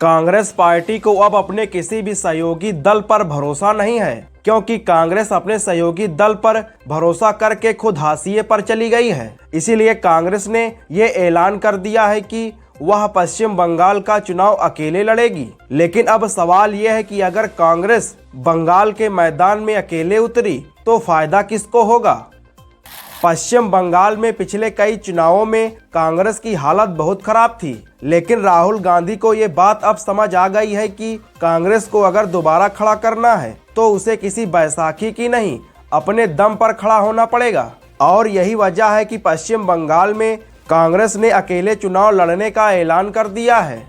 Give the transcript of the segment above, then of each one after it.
Congress party को अब अपने किसी भी सहयोगी दल पर भरोसा नहीं है, क्योंकि कांग्रेस अपने सहयोगी दल पर भरोसा करके खुद हाशिए पर चली गई है। इसीलिए कांग्रेस ने ये ऐलान कर दिया है कि वह पश्चिम बंगाल का चुनाव अकेले लड़ेगी। लेकिन अब सवाल यह है कि अगर कांग्रेस बंगाल के मैदान में अकेले उतरी तो फायदा किसको होगा। पश्चिम बंगाल में पिछले कई चुनावों में कांग्रेस की हालत बहुत खराब थी, लेकिन राहुल गांधी को ये बात अब समझ आ गई है कि कांग्रेस को अगर दोबारा खड़ा करना है तो उसे किसी बैसाखी की नहीं, अपने दम पर खड़ा होना पड़ेगा। और यही वजह है कि पश्चिम बंगाल में कांग्रेस ने अकेले चुनाव लड़ने का ऐलान कर दिया है।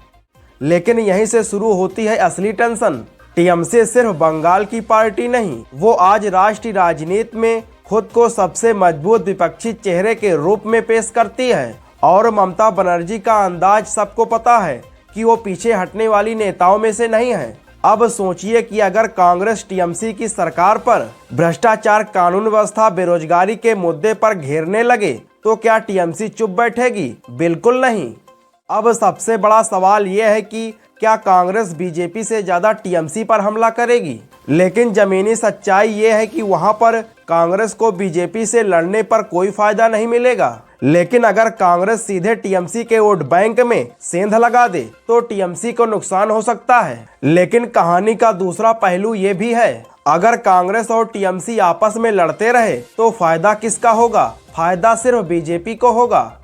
लेकिन यहीं से शुरू होती है असली टेंशन। टीएमसी सिर्फ बंगाल की पार्टी नहीं, वो आज राष्ट्रीय राजनीति में खुद को सबसे मजबूत विपक्षी चेहरे के रूप में पेश करती है। और ममता बनर्जी का अंदाज सबको पता है कि वो पीछे हटने वाली नेताओं में से नहीं है। अब सोचिए कि अगर कांग्रेस टीएमसी की सरकार पर भ्रष्टाचार, कानून व्यवस्था, बेरोजगारी के मुद्दे पर घेरने लगे तो क्या टीएमसी चुप बैठेगी? बिल्कुल नहीं। अब सबसे बड़ा सवाल यह है कि क्या कांग्रेस बीजेपी से ज्यादा टीएमसी पर हमला करेगी? लेकिन जमीनी सच्चाई ये है कि वहां पर कांग्रेस को बीजेपी से लड़ने पर कोई फायदा नहीं मिलेगा। लेकिन अगर कांग्रेस सीधे टीएमसी के वोट बैंक में सेंध लगा दे तो टीएमसी को नुकसान हो सकता है। लेकिन कहानी का दूसरा पहलू ये भी है, अगर कांग्रेस और टीएमसी आपस में लड़ते रहे तो फायदा किसका होगा? फायदा सिर्फ बीजेपी को होगा।